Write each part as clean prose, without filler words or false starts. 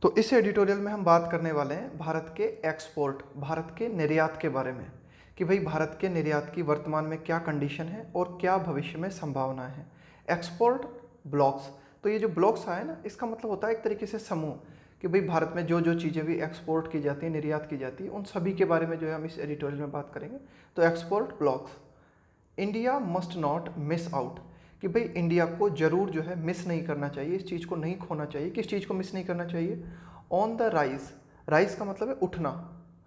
तो इस एडिटोरियल में हम बात करने वाले हैं भारत के एक्सपोर्ट, भारत के निर्यात के बारे में कि भाई भारत के निर्यात की वर्तमान में क्या कंडीशन है और क्या भविष्य में संभावनाएं हैं। एक्सपोर्ट ब्लॉक्स, तो ये जो ब्लॉक्स आए ना, इसका मतलब होता है एक तरीके से समूह कि भाई भारत में जो जो चीज़ें भी एक्सपोर्ट की जाती हैं, निर्यात की जाती है, उन सभी के बारे में जो है हम इस एडिटोरियल में बात करेंगे। तो export blocks, India must not miss out, कि भाई इंडिया को जरूर जो है मिस नहीं करना चाहिए, इस चीज़ को नहीं खोना चाहिए। किस चीज़ को मिस नहीं करना चाहिए? ऑन द राइज, राइज का मतलब है उठना,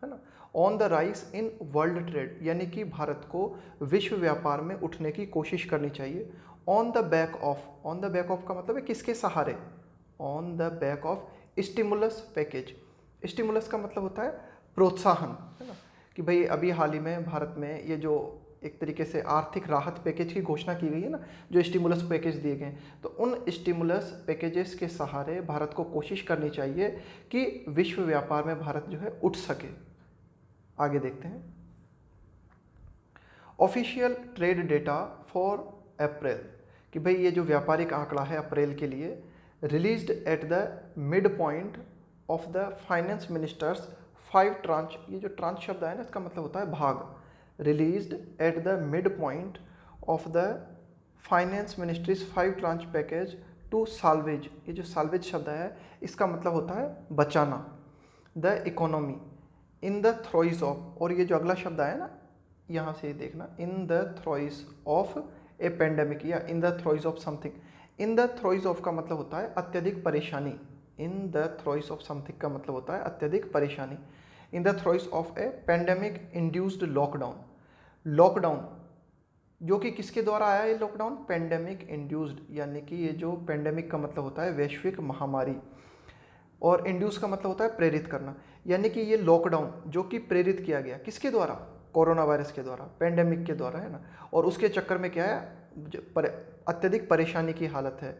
है ना। On the rise in world trade, यानी कि भारत को विश्व व्यापार में उठने की कोशिश करनी चाहिए। On the back of, on the back of का मतलब है किसके सहारे? On the back of stimulus package. Stimulus का मतलब होता है प्रोत्साहन, है ना, कि भाई अभी हाल ही में भारत में ये जो एक तरीके से आर्थिक राहत पैकेज की घोषणा की गई है ना, जो स्टिमुलस पैकेज दिए गए हैं, तो उन स्टिमुलस पैकेजेस के सहारे भारत को कोशिश करनी चाहिए कि विश्व व्यापार में भारत जो है उठ सके। आगे देखते हैं। ऑफिशियल ट्रेड डेटा फॉर अप्रैल, कि भाई ये जो व्यापारिक आंकड़ा है अप्रैल के लिए, released at the mid point of the finance ministers 5 tranche, ये जो ट्रांच शब्द है ना, इसका मतलब होता है भाग। Released at the mid point of the finance ministry's 5 tranche package to salvage, ये जो साल्वेज शब्द है इसका मतलब होता है बचाना, the economy in the throes of, और ये जो अगला शब्द आया ना, यहाँ से देखना, in the throes of a pandemic या in the throes of something. In the throes of का मतलब होता है अत्यधिक परेशानी, in the throes of something का मतलब होता है अत्यधिक परेशानी। In the throes of a pandemic induced lockdown, lockdown जो कि किसके द्वारा आया ये लॉकडाउन? पेंडेमिक इंड्यूस्ड, यानी कि ये जो पेंडेमिक का मतलब होता है वैश्विक महामारी, और इंड्यूस का मतलब होता है प्रेरित करना, यानी कि ये लॉकडाउन जो कि प्रेरित किया गया किसके द्वारा? कोरोना वायरस के द्वारा, पेंडेमिक के द्वारा, है ना। और उसके चक्कर में क्या है? अत्यधिक परेशानी की हालत है।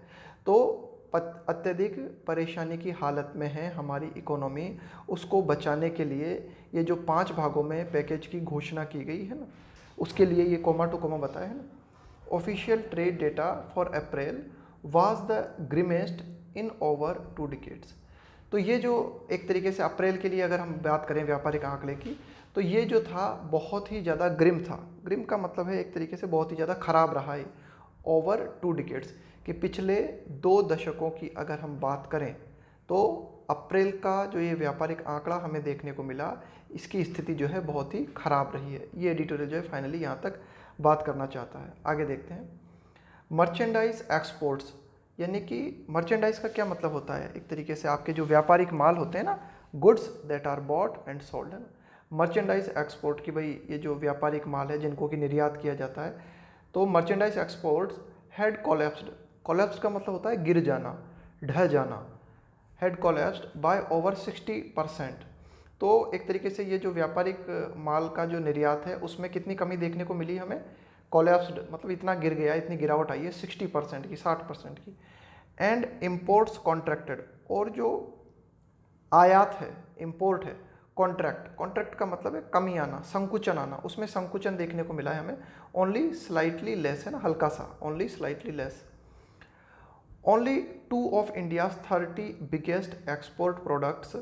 तो अत्यधिक परेशानी की हालत में है हमारी इकोनॉमी, उसको बचाने के लिए ये जो 5 भागों में पैकेज की घोषणा की गई है ना, उसके लिए ये कोमा टू कोमा बताया है ना। Official trade data for April was the grimmest in over 2 decades. तो ये जो एक तरीके से अप्रैल के लिए अगर हम बात करें व्यापारिक आंकड़े की, तो ये जो था बहुत ही ज़्यादा ग्रिम था। ग्रिम का मतलब है एक तरीके से बहुत ही ज़्यादा खराब रहा है। ओवर 2 डिकेड्स, कि पिछले 2 दशकों की अगर हम बात करें तो अप्रैल का जो ये व्यापारिक आंकड़ा हमें देखने को मिला, इसकी स्थिति जो है बहुत ही खराब रही है। ये एडिटोरियल जो है फाइनली यहाँ तक बात करना चाहता है। आगे देखते हैं। मर्चेंडाइज एक्सपोर्ट्स, यानी कि मर्चेंडाइज का क्या मतलब होता है? एक तरीके से आपके जो व्यापारिक माल होते हैं ना, goods that are bought and sold, है ना। मर्चेंडाइज एक्सपोर्ट, कि भाई ये जो व्यापारिक माल है जिनको कि निर्यात किया जाता है, तो merchandise exports had collapsed, collapse का मतलब होता है गिर जाना, ढह जाना, हैड कोलैप्स्ड बाय ओवर 60%। तो एक तरीके से ये जो व्यापारिक माल का जो निर्यात है उसमें कितनी कमी देखने को मिली हमें? कोलैप्स्ड मतलब इतना गिर गया, इतनी गिरावट आई है 60% की, 60% की। एंड इम्पोर्ट्स कॉन्ट्रैक्टेड, और जो आयात है, इम्पोर्ट है, कॉन्ट्रैक्ट, कॉन्ट्रैक्ट का मतलब है कमी आना, संकुचन आना, उसमें संकुचन देखने को मिला है हमें। ओनली स्लाइटली लेस, है ना, हल्का सा, only slightly less. Only 2 of India's 30 biggest export products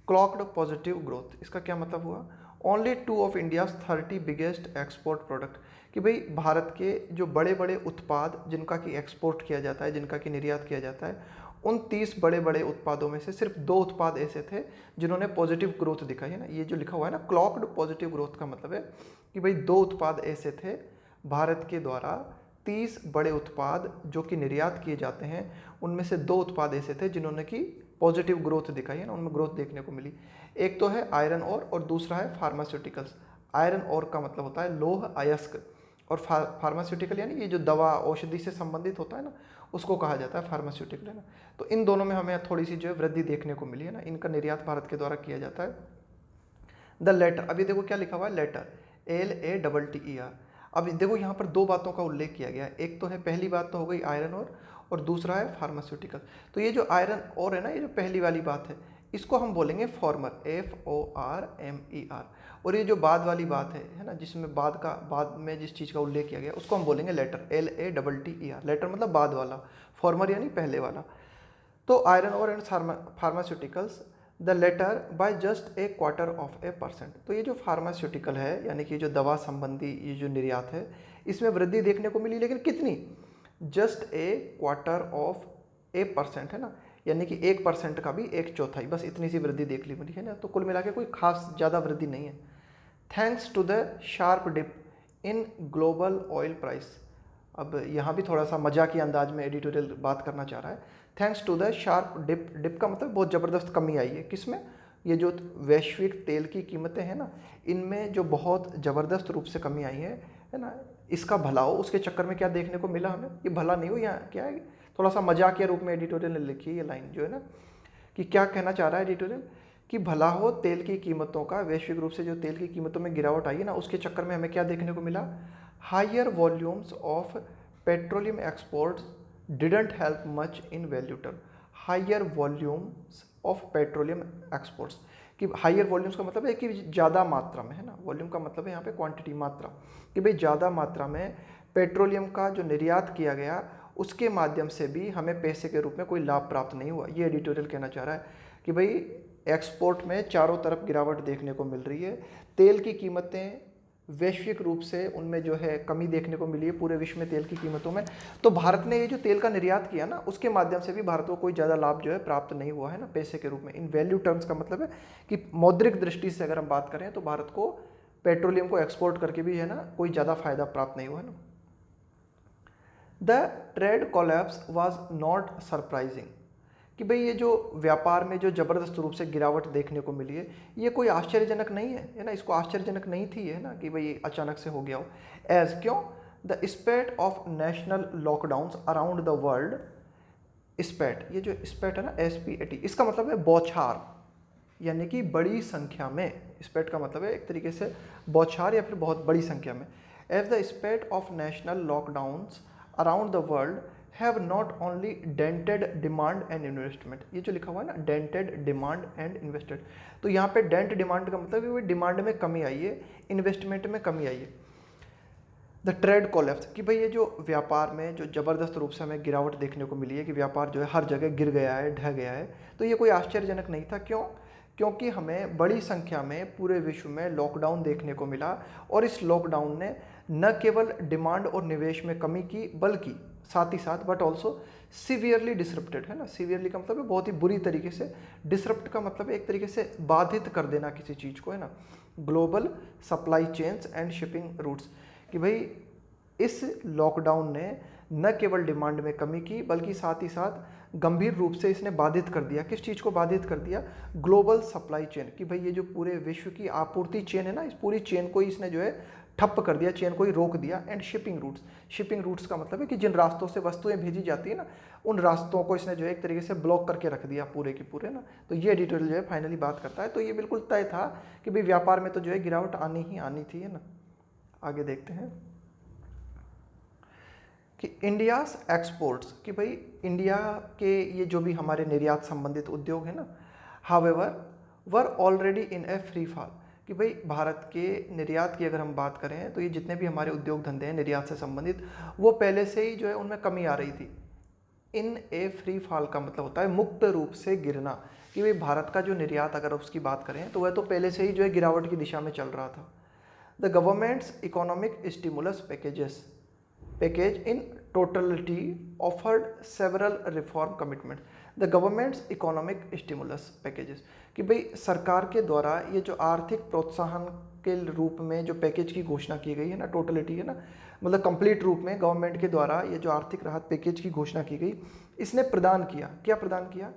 clogged positive growth. इसका क्या मतलब हुआ? Only 2 of India's 30 biggest export product, कि भाई भारत के जो बड़े बड़े उत्पाद जिनका कि एक्सपोर्ट किया जाता है, जिनका कि निर्यात किया जाता है, उन 30 बड़े बड़े उत्पादों में से सिर्फ 2 उत्पाद ऐसे थे जिन्होंने पॉजिटिव ग्रोथ दिखाई है ना। ये जो लिखा हुआ है ना क्लॉक्ड पॉजिटिव ग्रोथ, का मतलब है कि भाई 2 उत्पाद ऐसे थे भारत के द्वारा, 30 बड़े उत्पाद जो कि निर्यात किए जाते हैं उनमें से 2 उत्पाद ऐसे थे जिन्होंने कि पॉजिटिव ग्रोथ दिखाई है ना, उनमें ग्रोथ देखने को मिली। एक तो है आयरन ओर और दूसरा है फार्मास्यूटिकल्स। आयरन ओर का मतलब होता है लौह अयस्क, और फार्मास्यूटिकल यानी ये जो दवा औषधि से संबंधित होता है ना, उसको कहा जाता है फार्मास्यूटिकल, है ना। तो इन दोनों में हमें थोड़ी सी जो है वृद्धि देखने को मिली है ना, इनका निर्यात भारत के द्वारा किया जाता है। द लेटर, अभी देखो क्या लिखा हुआ है, लेटर, LATTER। अब देखो यहाँ पर 2 बातों का उल्लेख किया गया है। एक तो है, पहली बात तो हो गई आयरन और दूसरा है फार्मास्यूटिकल। तो ये जो आयरन और है ना, ये जो पहली वाली बात है, इसको हम बोलेंगे फॉर्मर, FORMER। और ये जो बाद वाली बात है ना, जिसमें बाद में जिस चीज़ का उल्लेख किया गया उसको हम बोलेंगे लेटर, LATTER। लेटर मतलब बाद वाला, फॉर्मर यानी पहले वाला। तो iron ore and pharmaceuticals the latter by just a quarter of a %। तो ये जो फार्मास्यूटिकल है यानी कि जो दवा संबंधी ये जो निर्यात है इसमें वृद्धि देखने को मिली, लेकिन कितनी? Just a quarter of a % है ना, यानी कि 1% का भी 1/4, बस इतनी सी वृद्धि देख ली मिली है ना। तो कुल मिला के कोई खास ज़्यादा वृद्धि नहीं है। Thanks to the sharp dip in global oil price. अब यहाँ भी थोड़ा सा मजाकी अंदाज में एडिटोरियल बात करना चाह रहा है। Thanks to the sharp dip, dip का मतलब बहुत ज़बरदस्त कमी आई है। किसमें? ये जो वैश्विक तेल की कीमतें हैं ना, इनमें जो बहुत ज़बरदस्त रूप से कमी आई है ना, इसका भला हो उसके चक्कर में क्या देखने को मिला हमें? ये भला नहीं हो, यहाँ क्या है, थोड़ा सा मजाकिया रूप में एडिटोरियल ने लिखी है ये लाइन जो है ना, कि क्या कहना चाह रहा है एडिटोरियल कि भला हो तेल की कीमतों का, वैश्विक रूप से जो तेल की कीमतों में गिरावट आई है ना, उसके चक्कर में हमें क्या देखने को मिला? Higher volumes of petroleum exports didn't help much in value term. Higher volumes of petroleum exports, कि हायर वॉल्यूम्स का मतलब है कि ज़्यादा मात्रा में, है ना, वॉल्यूम का मतलब है यहाँ पे क्वांटिटी, मात्रा, कि भाई ज़्यादा मात्रा में पेट्रोलियम का जो निर्यात किया गया उसके माध्यम से भी हमें पैसे के रूप में कोई लाभ प्राप्त नहीं हुआ। ये एडिटोरियल कहना चाह रहा है कि भाई एक्सपोर्ट में चारों तरफ गिरावट देखने को मिल रही है, तेल की कीमतें वैश्विक रूप से उनमें जो है कमी देखने को मिली है पूरे विश्व में तेल की कीमतों में। तो भारत ने ये जो तेल का निर्यात किया ना, उसके माध्यम से भी भारत को कोई ज़्यादा लाभ जो है प्राप्त नहीं हुआ है ना, पैसे के रूप में। इन वैल्यू टर्म्स का मतलब है कि मौद्रिक दृष्टि से अगर हम बात करें तो भारत को पेट्रोलियम को एक्सपोर्ट करके भी है ना कोई ज़्यादा फायदा प्राप्त नहीं हुआ है ना। The trade collapse was not surprising, कि भाई ये जो व्यापार में जो ज़बरदस्त रूप से गिरावट देखने को मिली है ये कोई आश्चर्यजनक नहीं है ना, इसको आश्चर्यजनक नहीं थी, है ना, कि भाई अचानक से हो गया हो। एज क्यों? The spate of national lockdowns around the world. Spate, ये जो स्पेट है ना, SPAT, इसका मतलब है बौछार, यानी कि बड़ी संख्या में। स्पेट का मतलब है एक तरीके से बौछार या फिर बहुत बड़ी संख्या में। As the spate of national lockdowns around the world have not only dented demand and investment. ये जो लिखा हुआ है ना, डेंटेड डिमांड एंड इन्वेस्टेड, तो यहाँ पे डेंट डिमांड का मतलब है डिमांड में कमी आई है, इन्वेस्टमेंट में कमी आई है। द ट्रेड कोलैप्स, कि भाई ये जो व्यापार में जो ज़बरदस्त रूप से हमें गिरावट देखने को मिली है कि व्यापार जो है हर जगह गिर गया है, ढह गया है, तो ये कोई आश्चर्यजनक नहीं था। क्यों? क्योंकि हमें बड़ी संख्या में पूरे विश्व में लॉकडाउन देखने को मिला, और इस लॉकडाउन ने न केवल डिमांड और निवेश में कमी की बल्कि साथ ही साथ बट ऑल्सो सीवियरली डिसरप्टेड, है ना, सीवियरली का मतलब है बहुत ही बुरी तरीके से, डिसरप्ट का मतलब है एक तरीके से बाधित कर देना किसी चीज़ को, है ना, global supply chains and shipping routes, कि भाई इस लॉकडाउन ने न केवल डिमांड में कमी की बल्कि साथ ही साथ गंभीर रूप से इसने बाधित कर दिया। किस चीज़ को बाधित कर दिया? ग्लोबल सप्लाई चेन, कि भाई ये जो पूरे विश्व की आपूर्ति चेन है ना, इस पूरी चेन को इसने जो है ठप कर दिया, चेन को ही रोक दिया। And shipping routes, shipping routes का मतलब है कि जिन रास्तों से वस्तुएं भेजी जाती है ना, उन रास्तों को इसने जो है एक तरीके से ब्लॉक करके रख दिया पूरे के पूरे ना। तो ये एडिटोरियल जो है फाइनली बात करता है, तो ये बिल्कुल तय था कि भाई व्यापार में तो जो है गिरावट आनी ही आनी थी, है ना। आगे देखते हैं कि इंडियाज़ एक्सपोर्ट्स, कि भाई इंडिया के ये जो भी हमारे निर्यात संबंधित उद्योग है ना, however were already in A free fall, कि भाई भारत के निर्यात की अगर हम बात करें तो ये जितने भी हमारे उद्योग धंधे हैं निर्यात से संबंधित, वो पहले से ही जो है उनमें कमी आ रही थी। इन ए फ्री फॉल का मतलब होता है मुक्त रूप से गिरना, कि भाई भारत का जो निर्यात अगर उसकी बात करें तो वह तो पहले से ही जो है गिरावट की दिशा में चल रहा था। The governments economic stimulus package in totality offered several reform commitment. The governments economic stimulus packages, कि भाई सरकार के द्वारा ये जो आर्थिक प्रोत्साहन के रूप में जो पैकेज की घोषणा की गई है ना, टोटलिटी है ना, मतलब कंप्लीट रूप में गवर्नमेंट के द्वारा ये जो आर्थिक राहत पैकेज की घोषणा की गई, इसने प्रदान किया, क्या प्रदान किया?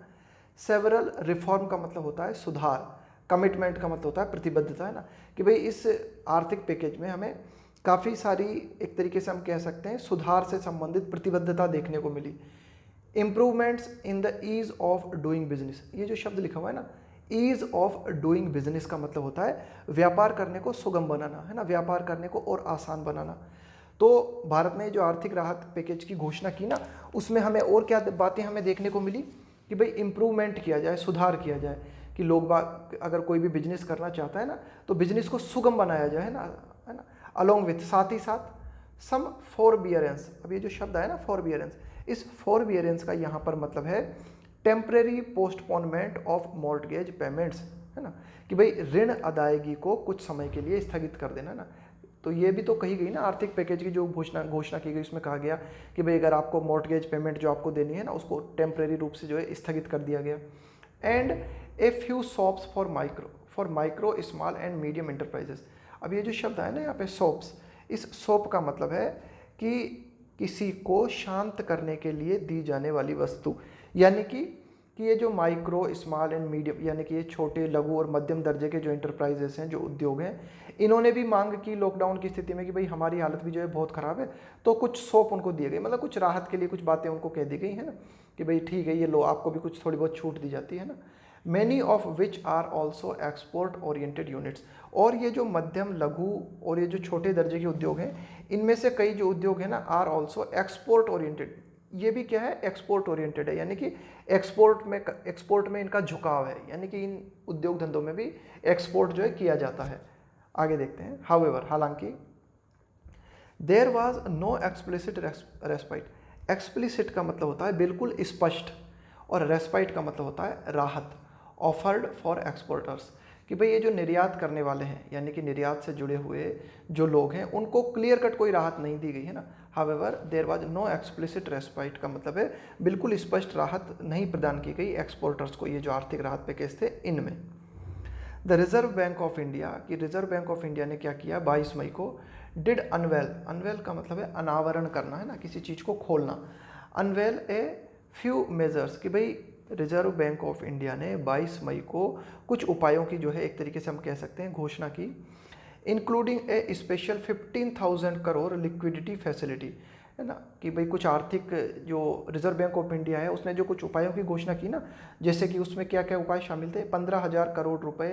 सेवरल रिफॉर्म का मतलब होता है सुधार, कमिटमेंट का मतलब होता है प्रतिबद्धता, है ना, कि भाई इस आर्थिक पैकेज में हमें काफ़ी सारी एक तरीके से हम कह सकते हैं सुधार से संबंधित प्रतिबद्धता देखने को मिली। Improvements in the ease of doing business, ये जो शब्द लिखा हुआ है ना, ईज ऑफ डूइंग बिजनेस का मतलब होता है व्यापार करने को सुगम बनाना, है ना, व्यापार करने को और आसान बनाना। तो भारत ने जो आर्थिक राहत पैकेज की घोषणा की ना, उसमें हमें और क्या बातें हमें देखने को मिली कि भाई इम्प्रूवमेंट किया जाए, सुधार किया जाए, कि लोग अगर कोई भी बिजनेस करना चाहता है ना तो बिजनेस को सुगम बनाया जाए, है ना, अलॉन्ग विथ, साथ ही साथ सम फॉरबियरेंस। अब ये जो शब्द है ना फॉरबियरेंस, इस फॉरबियरेंस का यहाँ पर मतलब है temporary postponement of mortgage payments, है ना, कि भाई ऋण अदायगी को कुछ समय के लिए स्थगित कर देना ना। तो ये भी तो कही गई ना, आर्थिक पैकेज की जो घोषणा की गई, उसमें कहा गया कि भाई अगर आपको मॉर्टगेज पेमेंट जो आपको देनी है ना, उसको टेम्परेरी रूप से जो है स्थगित कर दिया गया। And a few shops for micro small and medium enterprises. अब ये जो शब्द है ना यहाँ पे शॉप्स, इस शॉप का मतलब है कि किसी को शांत करने के लिए दी जाने वाली वस्तु, यानी कि ये जो माइक्रो स्मॉल एंड मीडियम, यानी कि ये छोटे लघु और मध्यम दर्जे के जो एंटरप्राइजेस हैं, जो उद्योग हैं, इन्होंने भी मांग की लॉकडाउन की स्थिति में कि भाई हमारी हालत भी जो है बहुत ख़राब है, तो कुछ सौंप उनको दिए गए, मतलब कुछ राहत के लिए कुछ बातें उनको कह दी गई है ना, कि भाई ठीक है ये लो, आपको भी कुछ थोड़ी बहुत छूट दी जाती है ना। Many of which are also export oriented units. और ये जो मध्यम लघु और ये जो छोटे दर्जे के उद्योग हैं, इनमें से कई जो उद्योग हैं ना, आर ऑल्सो एक्सपोर्ट ओरिएंटेड। ये भी क्या है, एक्सपोर्ट ओरिएंटेड है, यानी कि एक्सपोर्ट में इनका झुकाव है, यानी कि इन उद्योग धंधों में भी एक्सपोर्ट जो है किया जाता है। आगे देखते हैं। हाउएवर, हालांकि there was no explicit respite. Explicit का मतलब होता है बिल्कुल स्पष्ट, और रेस्पाइट का मतलब होता है राहत, ऑफर्ड फॉर एक्सपोर्टर्स, कि भाई ये जो निर्यात करने वाले हैं, यानी कि निर्यात से जुड़े हुए जो लोग हैं, उनको क्लियर कट कोई राहत नहीं दी गई है ना। However there was no explicit respite का मतलब है बिल्कुल स्पष्ट राहत नहीं प्रदान की गई एक्सपोर्टर्स को, ये जो आर्थिक राहत पैकेज थे इनमें। The reserve Bank of India, कि रिजर्व बैंक ऑफ इंडिया ने क्या किया, 22 मई को डिड अनवेल, अनवेल का मतलब है अनावरण करना, है ना, किसी चीज़ को खोलना, अनवेल ए फ्यू मेजर्स, कि भाई रिजर्व बैंक ऑफ इंडिया ने 22 मई को कुछ उपायों की जो है एक तरीके से हम कह सकते हैं घोषणा की, इंक्लूडिंग ए स्पेशल 15,000 करोड़ लिक्विडिटी फैसिलिटी, है ना, कि भाई कुछ आर्थिक जो रिजर्व बैंक ऑफ इंडिया है उसने जो कुछ उपायों की घोषणा की ना, जैसे कि उसमें क्या क्या उपाय शामिल थे, 15,000 करोड़ रुपए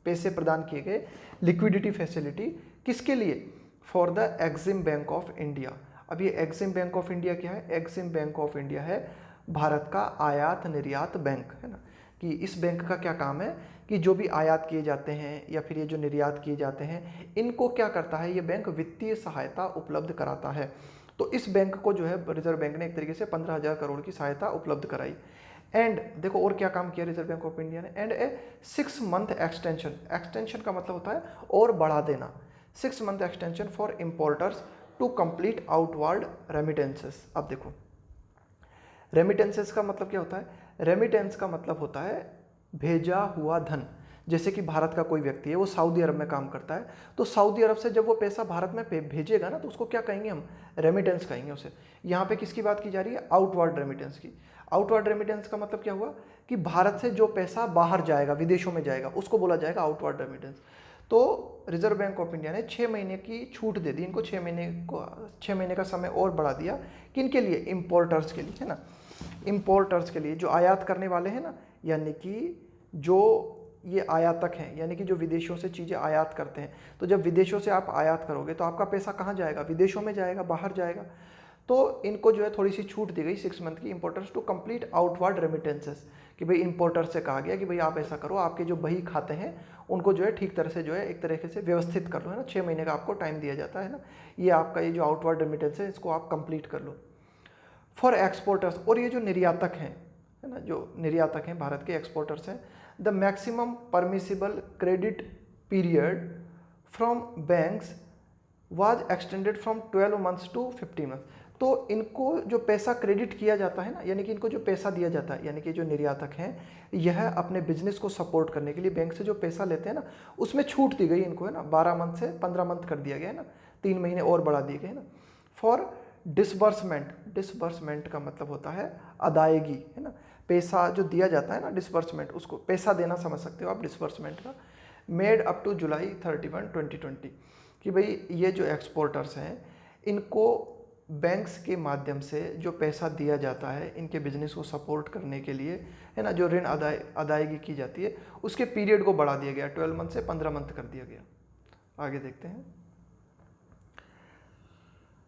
पैसे प्रदान किए गए लिक्विडिटी फैसिलिटी, किसके लिए, for the EXIM bank of India. अब ये एग्जिम बैंक ऑफ इंडिया क्या है, एग्जिम बैंक ऑफ इंडिया है भारत का आयात निर्यात बैंक, है ना, कि इस बैंक का क्या काम है कि जो भी आयात किए जाते हैं या फिर ये जो निर्यात किए जाते हैं, इनको क्या करता है, ये बैंक वित्तीय सहायता उपलब्ध कराता है। तो इस बैंक को जो है रिजर्व बैंक ने एक तरीके से 15,000 करोड़ की सहायता उपलब्ध कराई। एंड देखो और क्या काम किया रिजर्व बैंक ऑफ इंडिया ने, and a 6 month extension, extension का मतलब होता है और बढ़ा देना, 6 month extension for importers to complete outward remittances. अब देखो रेमिटेंसेस का मतलब क्या होता है, रेमिटेंस का मतलब होता है भेजा हुआ धन। जैसे कि भारत का कोई व्यक्ति है, वो सऊदी अरब में काम करता है, तो सऊदी अरब से जब वो पैसा भारत में भेजेगा ना, तो उसको क्या कहेंगे हम, रेमिटेंस कहेंगे उसे। यहाँ पे किसकी बात की जा रही है, आउटवर्ड रेमिटेंस की। आउटवर्ड रेमिटेंस का मतलब क्या हुआ कि भारत से जो पैसा बाहर जाएगा, विदेशों में जाएगा, उसको बोला जाएगा आउटवर्ड रेमिटेंस। तो रिजर्व बैंक ऑफ इंडिया ने 6 महीने की छूट दे दी इनको, 6 महीने का समय और बढ़ा दिया, किनके लिए, इम्पोर्टर्स के लिए, है ना, इम्पोर्टर्स के लिए, जो आयात करने वाले हैं ना, यानी कि जो ये आयातक हैं, यानी कि जो विदेशों से चीज़ें आयात करते हैं। तो जब विदेशों से आप आयात करोगे तो आपका पैसा कहाँ जाएगा, विदेशों में जाएगा, बाहर जाएगा। तो इनको जो है थोड़ी सी छूट दी गई 6 मंथ की, importers to complete outward remittances, कि भाई इम्पोर्टर्स से कहा गया कि भाई आप ऐसा करो, आपके जो बही खाते हैं उनको जो है ठीक तरह से जो है एक तरीके से व्यवस्थित कर लो, है ना, 6 महीने का आपको टाइम दिया जाता है ना, ये आपका ये जो आउटवर्ड रेमिटेंस है इसको आप कंप्लीट कर लो फॉर एक्सपोर्टर्स। और ये जो निर्यातक हैं, है ना, जो निर्यातक हैं भारत के, एक्सपोर्टर्स हैं, the maximum permissible credit period from banks was extended from 12 months to 15 months. तो इनको जो पैसा क्रेडिट किया जाता है ना, यानी कि इनको जो पैसा दिया जाता है, यानी कि जो निर्यातक हैं, यह अपने बिजनेस को सपोर्ट करने के लिए बैंक से जो पैसा लेते हैं ना, उसमें छूट दी गई इनको, है ना, 12 मंथ से 15 मंथ कर दिया गया है ना, 3 महीने और बढ़ा दिए गए, है ना। फॉर डिसबर्समेंट, डिसबर्समेंट का मतलब होता है अदायगी, है ना, पैसा जो दिया जाता है ना, डिसबर्समेंट, उसको पैसा देना समझ सकते हो आप डिसबर्समेंट का, मेड अप टू जुलाई 31, 2020, कि भाई ये जो एक्सपोर्टर्स हैं इनको बैंक्स के माध्यम से जो पैसा दिया जाता है इनके बिजनेस को सपोर्ट करने के लिए, है ना, जो ऋण अदायगी की जाती है उसके पीरियड को बढ़ा दिया गया, 12 मंथ से 15 मंथ कर दिया गया। आगे देखते हैं।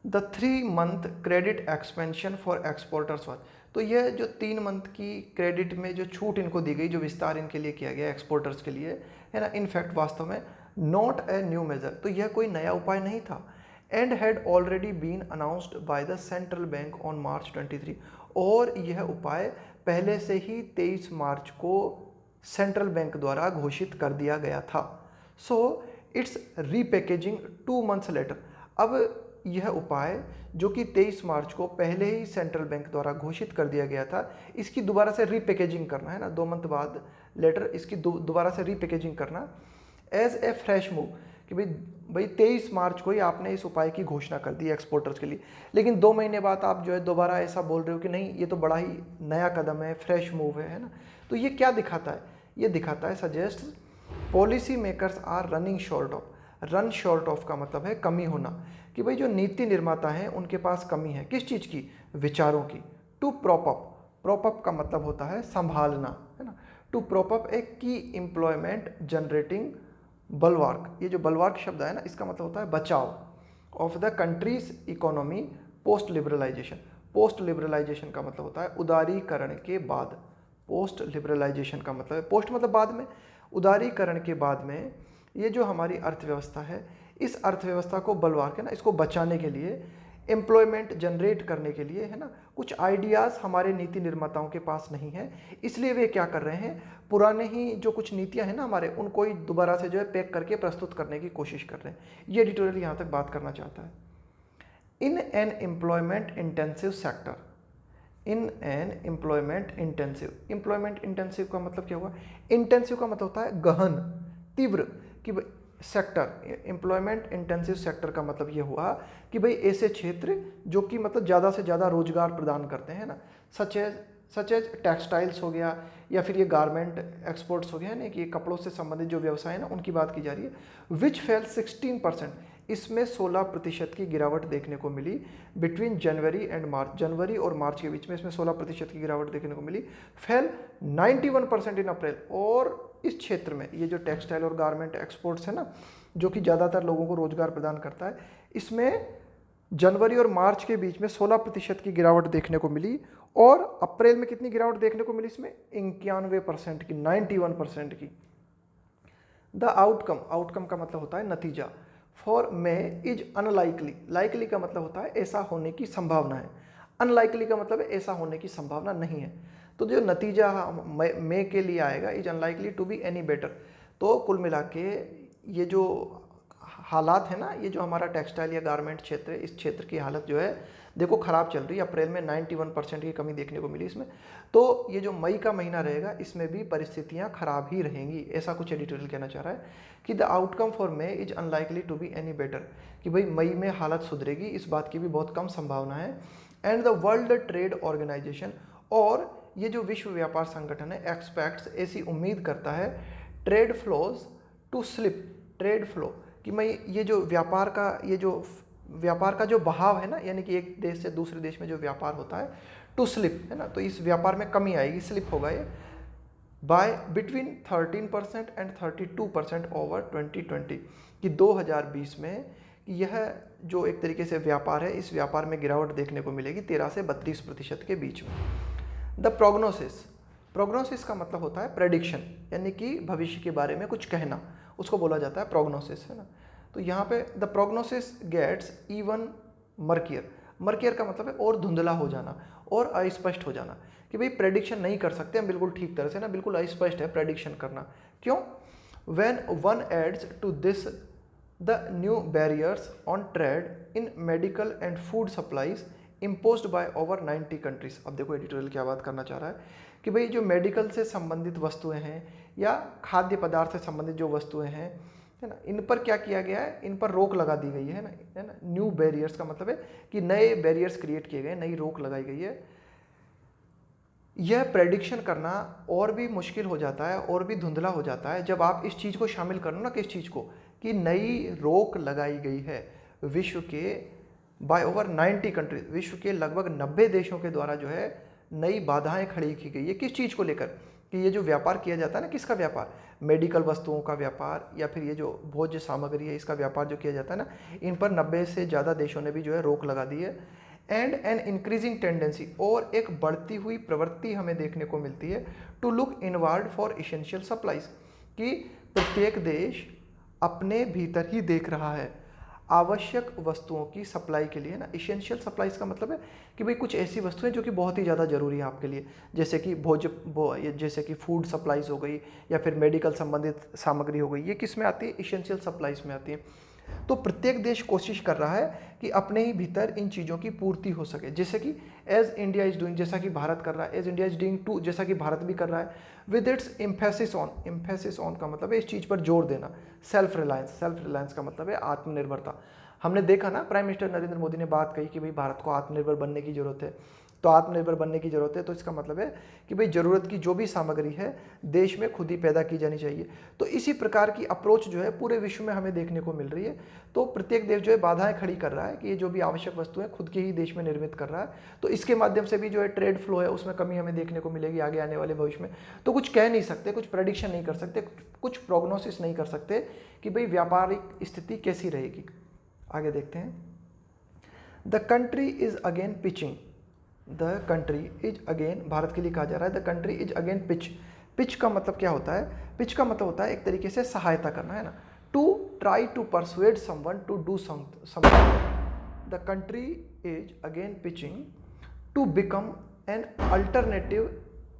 The 3 month credit expansion for exporters was, तो यह जो 3 मंथ की क्रेडिट में जो छूट इनको दी गई, जो विस्तार इनके लिए किया गया एक्सपोर्टर्स के लिए, है ना, इनफैक्ट वास्तव में नॉट ए न्यू मेजर, तो यह कोई नया उपाय नहीं था, and had already been announced by the central bank on March 23, और यह उपाय पहले से ही 23 मार्च को सेंट्रल बैंक द्वारा घोषित कर दिया गया था। So it's repackaging 2 months later. अब यह उपाय जो कि 23 मार्च को पहले ही सेंट्रल बैंक द्वारा घोषित कर दिया गया था, इसकी दोबारा से रीपैकेजिंग करना है ना, 2 मंथ बाद लेटर इसकी दोबारा से रीपैकेजिंग करना एज ए फ्रेश मूव, कि भाई 23 मार्च को ही आपने इस उपाय की घोषणा कर दी एक्सपोर्टर्स के लिए, लेकिन 2 महीने बाद आप जो है दोबारा ऐसा बोल रहे हो कि नहीं ये तो बड़ा ही नया कदम है, फ्रेश मूव है ना। तो ये क्या दिखाता है? ये दिखाता है suggest policy makers are running short of. Run short of का मतलब है कमी होना, कि भाई जो नीति निर्माता हैं उनके पास कमी है, किस चीज़ की? विचारों की। To prop up, prop up का मतलब होता है संभालना, है ना। टू प्रॉप अप ए की एम्प्लॉयमेंट जनरेटिंग बलवार्क, ये जो बलवार्क शब्द है ना, इसका मतलब होता है बचाव of the country's economy post liberalisation. Post liberalisation का मतलब होता है उदारीकरण के बाद। पोस्ट लिबरलाइजेशन का मतलब है, पोस्ट मतलब बाद में, उदारीकरण के बाद में ये जो हमारी अर्थव्यवस्था है, इस अर्थव्यवस्था को बलवार्क है ना, इसको बचाने के लिए, एम्प्लॉयमेंट जनरेट करने के लिए, है ना, कुछ आइडियाज़ हमारे नीति निर्माताओं के पास नहीं है, इसलिए वे क्या कर रहे हैं, पुराने ही जो कुछ नीतियां हैं ना हमारे, उनको ही दोबारा से जो है पैक करके प्रस्तुत करने की कोशिश कर रहे हैं। ये एडिटोरियल यहाँ तक बात करना चाहता है। In an employment intensive sector, in an employment intensive का मतलब क्या हुआ? इंटेंसिव का मतलब होता है गहन, तीव्र, कि सेक्टर, एम्प्लॉयमेंट इंटेंसिव सेक्टर का मतलब ये हुआ कि भाई ऐसे क्षेत्र जो कि मतलब ज़्यादा से ज़्यादा रोजगार प्रदान करते हैं ना, सच एज टेक्सटाइल्स हो गया, या फिर ये गारमेंट एक्सपोर्ट्स हो गया, ना कि ये कपड़ों से संबंधित जो व्यवसाय है ना, उनकी बात की जा रही है। विच फेल 16%, इसमें 16% की गिरावट देखने को मिली बिटवीन जनवरी एंड मार्च, जनवरी और मार्च के बीच में इसमें 16% की गिरावट देखने को मिली। फेल 91% इन अप्रैल, और इस क्षेत्र में ये जो टेक्सटाइल और गारमेंट एक्सपोर्ट्स है ना, जो कि ज़्यादातर लोगों को रोजगार प्रदान करता है, इसमें जनवरी और मार्च के बीच में 16% की गिरावट देखने को मिली। और अप्रैल में कितनी गिरावट देखने को मिली? इसमें 91% की, 91% की। द आउटकम, आउटकम का मतलब होता है नतीजा। For May is unlikely, likely का मतलब होता है ऐसा होने की संभावना है, अनलाइकली का मतलब है ऐसा होने की संभावना नहीं है। तो जो नतीजा मे के लिए आएगा, is unlikely to be any better. तो कुल मिला के ये जो हालात है ना, ये जो हमारा टेक्सटाइल या गारमेंट क्षेत्र है, इस क्षेत्र की हालत जो है देखो ख़राब चल रही है। अप्रैल में 91% की कमी देखने को मिली इसमें। तो ये जो मई का महीना रहेगा, इसमें भी परिस्थितियां खराब ही रहेंगी, ऐसा कुछ एडिटोरियल कहना चाह रहा है कि the outcome for May is unlikely to be any better, कि भाई मई में हालत सुधरेगी, इस बात की भी बहुत कम संभावना है। And the World Trade Organization, और ये जो विश्व व्यापार संगठन है, एक्सपेक्ट्स, ऐसी उम्मीद करता है, trade flows to slip, trade flow, कि मैं ये जो व्यापार का जो बहाव है ना, यानी कि एक देश से दूसरे देश में जो व्यापार होता है, टू स्लिप, है ना, तो इस व्यापार में कमी आएगी, स्लिप होगा ये, बाय बिटवीन 13% एंड 32% ओवर 2020, कि 2020 में यह जो एक तरीके से व्यापार है, इस व्यापार में गिरावट देखने को मिलेगी 13 से 32% के बीच में। द प्रोग्नोसिस, प्रोग्नोसिस का मतलब होता है प्रेडिक्शन, यानी कि भविष्य के बारे में कुछ कहना, उसको बोला जाता है प्रोग्नोसिस, है ना। तो यहाँ पे द प्रोग्नोसिस गेट्स इवन मर्कियर, मर्कियर का मतलब है और धुंधला हो जाना और अस्पष्ट हो जाना, कि भाई प्रेडिक्शन नहीं कर सकते हम बिल्कुल ठीक तरह से ना, बिल्कुल अस्पष्ट है प्रेडिक्शन करना। क्यों? When one adds to this the new barriers on trade in medical and food supplies imposed by over 90 countries. अब देखो एडिटोरियल क्या बात करना चाह रहा है कि भाई जो मेडिकल से संबंधित वस्तुएं हैं या खाद्य पदार्थ से संबंधित जो वस्तुएं हैं, है ना, इन पर क्या किया गया है, इन पर रोक लगा दी गई है ना। न्यू बैरियर्स का मतलब है कि नए बैरियर्स क्रिएट किए गए, नई रोक लगाई गई है। यह प्रेडिक्शन करना और भी मुश्किल हो जाता है और भी धुंधला हो जाता है जब आप इस चीज़ को शामिल करो ना, किस चीज़ को, कि नई रोक लगाई गई है विश्व के बाय ओवर 90 कंट्रीज, विश्व के लगभग 90 देशों के द्वारा जो है नई बाधाएं खड़ी की गई है। किस चीज़ को लेकर? कि ये जो व्यापार किया जाता है ना, किसका व्यापार, मेडिकल वस्तुओं का व्यापार या फिर ये जो भोज्य सामग्री है इसका व्यापार जो किया जाता है ना, इन पर 90 से ज़्यादा देशों ने भी जो है रोक लगा दी है। एंड एन इंक्रीजिंग टेंडेंसी, और एक बढ़ती हुई प्रवृत्ति हमें देखने को मिलती है, to look inward for essential supplies, कि प्रत्येक देश अपने भीतर ही देख रहा है, आवश्यक वस्तुओं की सप्लाई के लिए ना, इसेंशियल सप्लाईज का मतलब है कि भाई कुछ ऐसी वस्तुएं जो कि बहुत ही ज़्यादा ज़रूरी है आपके लिए, जैसे कि जैसे कि फूड सप्लाईज हो गई या फिर मेडिकल संबंधित सामग्री हो गई, ये किस में आती है, इसेंशियल सप्लाईज में आती है। तो प्रत्येक देश कोशिश कर रहा है कि अपने ही भीतर इन चीज़ों की पूर्ति हो सके, जैसे कि एज इंडिया इज डूइंग, जैसा कि भारत कर रहा है, as India is doing too, जैसा कि भारत भी कर रहा है, विद इट्स एम्फेसिस ऑन का मतलब है इस चीज़ पर जोर देना, सेल्फ रिलायंस का मतलब है आत्मनिर्भरता। हमने देखा ना, प्राइम मिनिस्टर नरेंद्र मोदी ने बात कही कि भाई भारत को आत्मनिर्भर बनने की जरूरत है। तो आत्मनिर्भर बनने की जरूरत है तो इसका मतलब है कि भाई ज़रूरत की जो भी सामग्री है देश में खुद ही पैदा की जानी चाहिए। तो इसी प्रकार की अप्रोच जो है पूरे विश्व में हमें देखने को मिल रही है। तो प्रत्येक देश जो है बाधाएं खड़ी कर रहा है कि ये जो भी आवश्यक वस्तुएं खुद के ही देश में निर्मित कर रहा है। तो इसके माध्यम से भी जो है ट्रेड फ्लो है उसमें कमी हमें देखने को मिलेगी आगे आने वाले भविष्य में। तो कुछ कह नहीं सकते, कुछ प्रेडिक्शन नहीं कर सकते, कुछ प्रोग्नोसिस नहीं कर सकते कि भाई व्यापारिक स्थिति कैसी रहेगी। आगे देखते हैं। The country is again pitching, the country is again, Bharat के लिए कहा जा रहा है the country is again pitch का मतलब क्या होता है, पिच का मतलब होता है एक तरीके से सहायता करना, है ना, to try to persuade someone to do something. The country is again pitching to become an alternative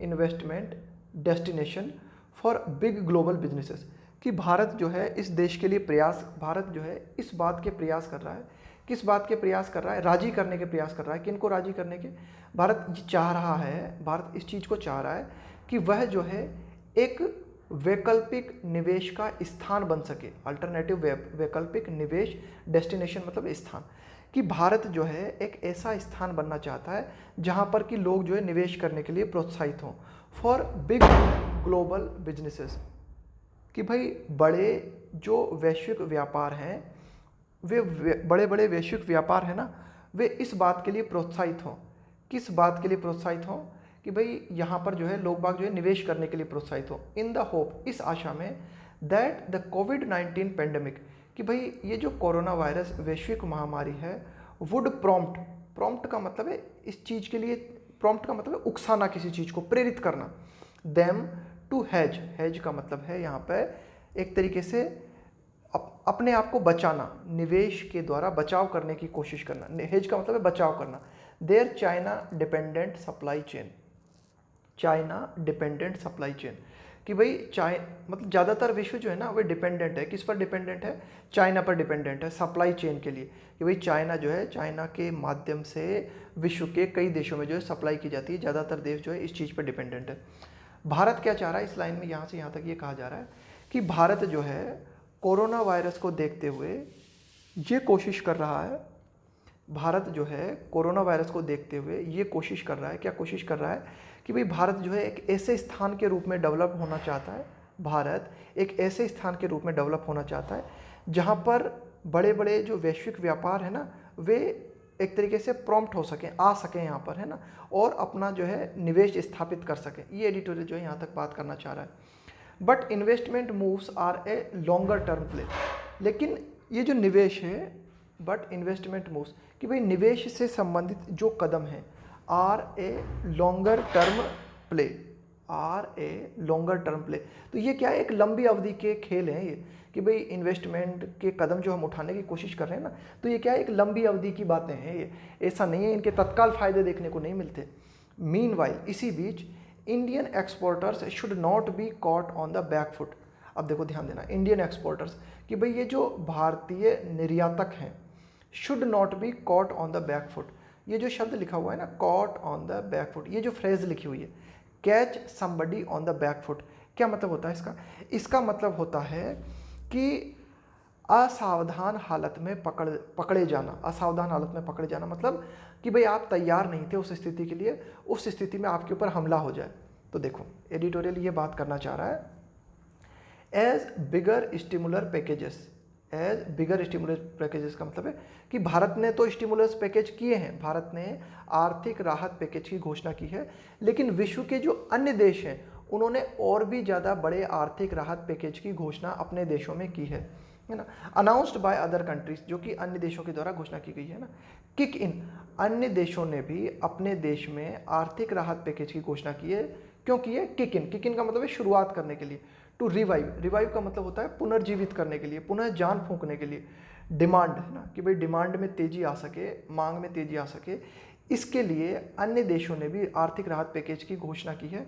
investment destination for big global businesses. कि भारत जो है इस देश के लिए भारत जो है इस बात के प्रयास कर रहा है, किस बात के प्रयास कर रहा है, राजी करने के प्रयास कर रहा है। किनको राजी करने के, भारत चाह रहा है, भारत इस चीज़ को चाह रहा है कि वह जो है एक वैकल्पिक निवेश का स्थान बन सके, अल्टरनेटिव वैकल्पिक निवेश डेस्टिनेशन मतलब स्थान, कि भारत जो है एक ऐसा स्थान बनना चाहता है जहां पर कि लोग जो है निवेश करने के लिए प्रोत्साहित हों, फॉर बिग ग्लोबल बिजनेसेस। कि भाई बड़े जो वैश्विक व्यापार हैं, वे बड़े बड़े वैश्विक व्यापार है ना, वे इस बात के लिए प्रोत्साहित हों, किस बात के लिए प्रोत्साहित हों, कि भाई यहाँ पर जो है लोग बाग जो है निवेश करने के लिए प्रोत्साहित हो, इन द होप, इस आशा में, दैट द कोविड-19 पेंडेमिक, कि भाई ये जो कोरोना वायरस वैश्विक महामारी है, वुड प्रॉम्प्ट का मतलब है इस चीज़ के लिए, प्रॉम्प्ट का मतलब है उकसाना, किसी चीज़ को प्रेरित करना, देम टू हेज का मतलब है यहाँ पे एक तरीके से अपने आप को बचाना, निवेश के द्वारा बचाव करने की कोशिश करना, हेज का मतलब है बचाव करना। Their China dependent supply chain, China dependent supply chain, कि भाई मतलब ज़्यादातर विश्व जो है ना वे डिपेंडेंट है, किस पर डिपेंडेंट है, चाइना पर डिपेंडेंट है सप्लाई चेन के लिए, कि भाई चाइना जो है, चाइना के माध्यम से विश्व के कई देशों में जो है सप्लाई की जाती है, ज़्यादातर देश जो है इस चीज़ पर डिपेंडेंट है। भारत क्या चाह रहा है इस लाइन में, यहाँ से यहाँ तक ये कहा जा रहा है कि भारत जो है कोरोना वायरस को देखते हुए ये कोशिश कर रहा है, भारत जो है कोरोना वायरस को देखते हुए ये कोशिश कर रहा है, क्या कोशिश कर रहा है, कि भाई भारत जो है एक ऐसे स्थान के रूप में डेवलप होना चाहता है, भारत एक ऐसे स्थान के रूप में डेवलप होना चाहता है जहाँ पर बड़े बड़े जो वैश्विक व्यापार है ना, वे एक तरीके से प्रॉम्प्ट हो सकें, आ सकें यहाँ पर, है ना, और अपना जो है निवेश स्थापित कर सकें। ये एडिटोरियल जो है यहाँ तक बात करना चाह रहा है। But investment moves are a longer term play, लेकिन ये जो निवेश है, बट इन्वेस्टमेंट मूव्स, कि भाई निवेश से संबंधित जो कदम है, are a longer term play, are a longer term play. तो ये क्या है, एक लंबी अवधि के खेल हैं ये, कि भाई इन्वेस्टमेंट के कदम जो हम उठाने की कोशिश कर रहे हैं ना, तो ये क्या है, एक लंबी अवधि की बातें हैं ये, ऐसा नहीं है इनके तत्काल फायदे देखने को नहीं मिलते। मीनवाइल, इसी बीच, Indian exporters should not be caught on the back foot. अब देखो ध्यान देना, इंडियन एक्सपोर्टर्स, कि भाई ये जो भारतीय निर्यातक हैं, should not be caught on the back foot, ये जो शब्द लिखा हुआ है ना, cot on the back foot, ये जो फ्रेज लिखी हुई है, catch somebody on the back foot, क्या मतलब होता है इसका, इसका मतलब होता है कि असावधान हालत में पकड़े जाना, असावधान हालत में पकड़े जाना मतलब कि भाई आप तैयार नहीं थे उस स्थिति के लिए, उस स्थिति में आपके ऊपर हमला हो जाए। तो देखो एडिटोरियल ये बात करना चाह रहा है, एज बिगर स्टिमुलर पैकेजेस, एज बिगर स्टिमुलस पैकेजेस का मतलब है कि भारत ने तो स्टिमुलस पैकेज किए हैं, भारत ने आर्थिक राहत पैकेज की घोषणा की है, लेकिन विश्व के जो अन्य देश हैं उन्होंने और भी ज़्यादा बड़े आर्थिक राहत पैकेज की घोषणा अपने देशों में की है ना, अनाउंस्ड बाय अदर कंट्रीज, जो कि अन्य देशों के द्वारा घोषणा की गई है ना। किक इन, अन्य देशों ने भी अपने देश में आर्थिक राहत पैकेज की घोषणा की है, क्यों की है, किक इन का मतलब है शुरुआत करने के लिए, टू रिवाइव, रिवाइव का मतलब होता है पुनर्जीवित करने के लिए, पुनः जान फूंकने के लिए, डिमांड है ना, कि भाई डिमांड में तेजी आ सके, मांग में तेजी आ सके, इसके लिए अन्य देशों ने भी आर्थिक राहत पैकेज की घोषणा की है।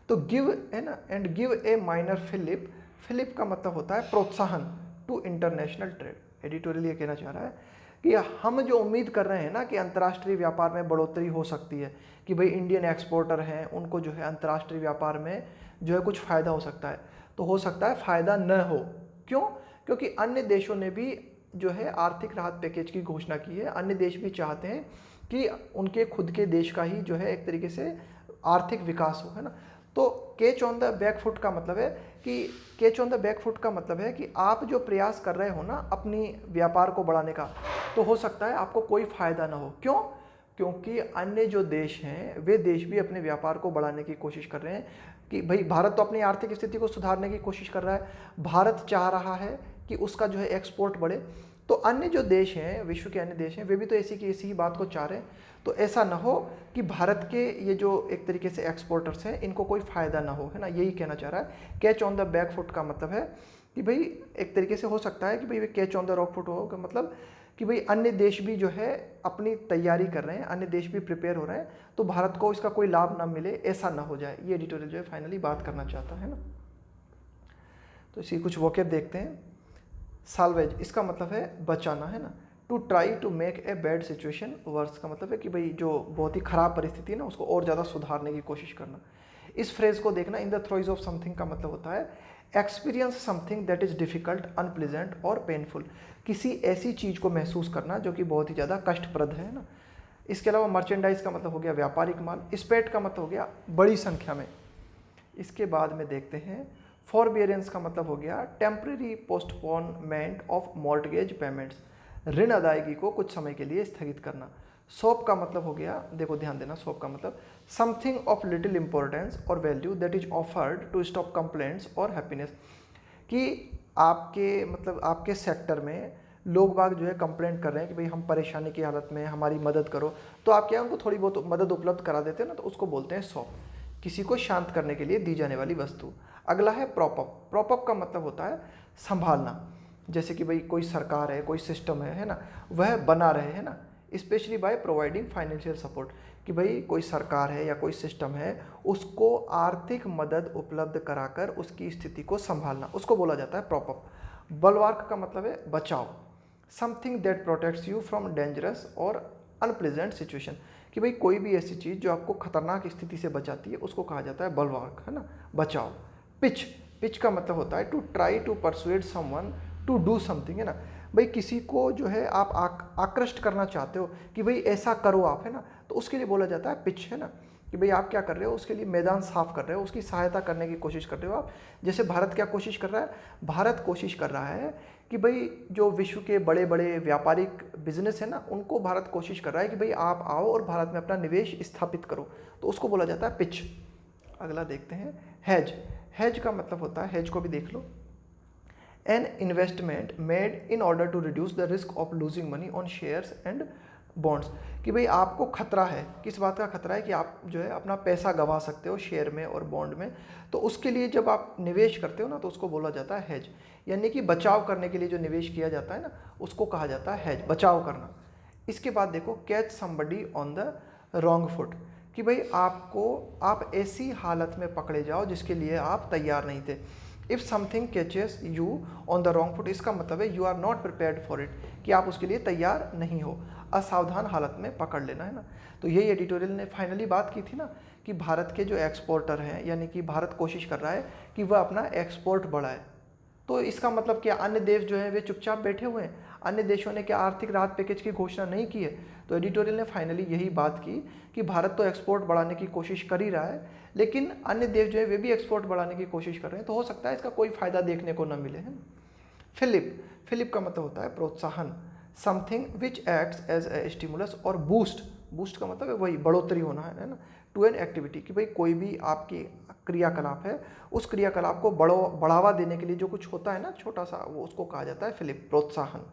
तो गिव है ना, and give a minor fillip, fillip का मतलब होता है प्रोत्साहन टू इंटरनेशनल ट्रेड। एडिटोरियल ये कहना चाह रहा है कि हम जो उम्मीद कर रहे हैं ना कि अंतर्राष्ट्रीय व्यापार में बढ़ोतरी हो सकती है, कि भाई इंडियन एक्सपोर्टर हैं उनको जो है अंतर्राष्ट्रीय व्यापार में जो है कुछ फ़ायदा हो सकता है, तो हो सकता है फ़ायदा न हो। क्यों? क्योंकि अन्य देशों ने भी जो है आर्थिक राहत पैकेज की घोषणा की है। अन्य देश भी चाहते हैं कि उनके खुद के देश का ही जो है एक तरीके से आर्थिक विकास हो, है ना। तो catch on the back foot का मतलब है कि catch on the back foot का मतलब है कि आप जो प्रयास कर रहे हो ना अपनी व्यापार को बढ़ाने का, तो हो सकता है आपको कोई फ़ायदा ना हो। क्यों? क्योंकि अन्य जो देश हैं वे देश भी अपने व्यापार को बढ़ाने की कोशिश कर रहे हैं कि भाई भारत तो अपनी आर्थिक स्थिति को सुधारने की कोशिश कर रहा है, भारत चाह रहा है कि उसका जो है एक्सपोर्ट बढ़े, तो अन्य जो देश हैं, विश्व के अन्य देश हैं, वे भी तो ऐसी की ऐसी ही बात को चाह रहे हैं। तो ऐसा ना हो कि भारत के ये जो एक तरीके से एक्सपोर्टर्स हैं इनको कोई फ़ायदा ना हो, है ना, यही कहना चाह रहा है। Catch on the back foot का मतलब है कि भाई एक तरीके से हो सकता है कि भाई catch on the rock foot हो का मतलब कि भाई अन्य देश भी जो है अपनी तैयारी कर रहे हैं, अन्य देश भी प्रिपेयर हो रहे हैं, तो भारत को इसका कोई लाभ ना मिले, ऐसा ना हो जाए। ये एडिटोरियल जो है फाइनली बात करना चाहता है ना। तो इसी कुछ वोकैब देखते हैं। साल्वेज, इसका मतलब है बचाना, है ना। To try to make a bad situation worse का मतलब है कि भाई जो बहुत ही ख़राब परिस्थिति है ना उसको और ज़्यादा सुधारने की कोशिश करना। इस फ्रेज को देखना, इन द थ्रोइज ऑफ समथिंग का मतलब होता है experience something that is difficult, unpleasant और पेनफुल। किसी ऐसी चीज़ को महसूस करना जो कि बहुत ही ज़्यादा कष्टप्रद है ना। इसके अलावा मर्चेंडाइज का मतलब हो गया व्यापारिक माल, स्पेट का मतलब हो गया बड़ी संख्या में। इसके बाद में देखते हैं फॉरबियरेंस का मतलब हो गया temporary postponement of mortgage payments, ऋण अदायगी को कुछ समय के लिए स्थगित करना। सोप का मतलब हो गया, देखो ध्यान देना, सोप का मतलब समथिंग ऑफ लिटिल इंपॉर्टेंस और value that is offered to stop complaints और हैप्पीनेस, कि आपके मतलब आपके सेक्टर में लोग बाग जो है कंप्लेंट कर रहे हैं कि भाई हम परेशानी की हालत में, हमारी मदद करो, तो आप क्या उनको थोड़ी बहुत मदद उपलब्ध करा देते हैं ना, तो उसको बोलते हैं सौंप, किसी को शांत करने के लिए दी जाने वाली वस्तु। अगला है प्रॉपअप। प्रॉपअप का मतलब होता है संभालना, जैसे कि भाई कोई सरकार है, कोई सिस्टम है ना, वह बना रहे, है ना, specially by providing financial support, कि भाई कोई सरकार है या कोई सिस्टम है उसको आर्थिक मदद उपलब्ध कराकर उसकी स्थिति को संभालना, उसको बोला जाता है प्रॉपअप। बलवार्क का मतलब है बचाव, something that protects you from dangerous और अनप्लेजेंट सिचुएशन, कि भाई कोई भी ऐसी चीज़ जो आपको खतरनाक स्थिति से बचाती है उसको कहा जाता है बलवार्क, है ना, बचाव। पिच, पिच का मतलब होता है to try to persuade someone to do something, है ना, भाई किसी को जो है आप आकृष्ट करना चाहते हो कि भाई ऐसा करो आप, है ना, तो उसके लिए बोला जाता है पिच, है ना, कि भाई आप क्या कर रहे हो, उसके लिए मैदान साफ कर रहे हो, उसकी सहायता करने की कोशिश कर रहे हो आप। जैसे भारत क्या कोशिश कर रहा है, भारत कोशिश कर रहा है कि भाई जो विश्व के बड़े बड़े व्यापारिक बिजनेस है ना, उनको भारत कोशिश कर रहा है कि भाई आप आओ और भारत में अपना निवेश स्थापित करो, तो उसको बोला जाता है पिच। अगला देखते हैं हेज। हेज का मतलब होता है, हेज को भी देख लो, an investment made in order to reduce the risk of losing money on shares and bonds, कि भाई आपको खतरा है, किस बात का खतरा है कि आप जो है अपना पैसा गंवा सकते हो शेयर में और बॉन्ड में, तो उसके लिए जब आप निवेश करते हो ना तो उसको बोला जाता है हेज, यानी कि बचाव करने के लिए जो निवेश किया जाता है ना उसको कहा जाता है हेज, बचाव करना। इसके बाद देखो catch somebody on the wrong foot, कि भाई आप ऐसी हालत में पकड़े जाओ जिसके लिए आप तैयार नहीं थे। If something catches you on the wrong foot, इसका मतलब है you are not prepared for it, कि आप उसके लिए तैयार नहीं हो, असावधान हालत में पकड़ लेना, है ना। तो यही एडिटोरियल ने फाइनली बात की थी ना कि भारत के जो एक्सपोर्टर हैं, यानी कि भारत कोशिश कर रहा है कि वह अपना एक्सपोर्ट बढ़ाए, तो इसका मतलब क्या अन्य देश जो है वे चुपचाप बैठे हुए हैं, अन्य देशों ने क्या आर्थिक राहत पैकेज की घोषणा नहीं की है। तो एडिटोरियल ने फाइनली यही बात की कि भारत तो एक्सपोर्ट बढ़ाने की कोशिश कर ही रहा है, लेकिन अन्य देश जो है वे भी एक्सपोर्ट बढ़ाने की कोशिश कर रहे हैं, तो हो सकता है इसका कोई फायदा देखने को न मिले, है ना। फिलिप, फिलिप का मतलब होता है प्रोत्साहन, something which acts as a stimulus और बूस्ट, बूस्ट का मतलब है वही बढ़ोतरी होना, है ना, टू एन एक्टिविटी, कि भाई कोई भी आपकी क्रियाकलाप है उस क्रियाकलाप को बढ़ावा देने के लिए जो कुछ होता है ना छोटा सा, वो उसको कहा जाता है फिलिप, प्रोत्साहन।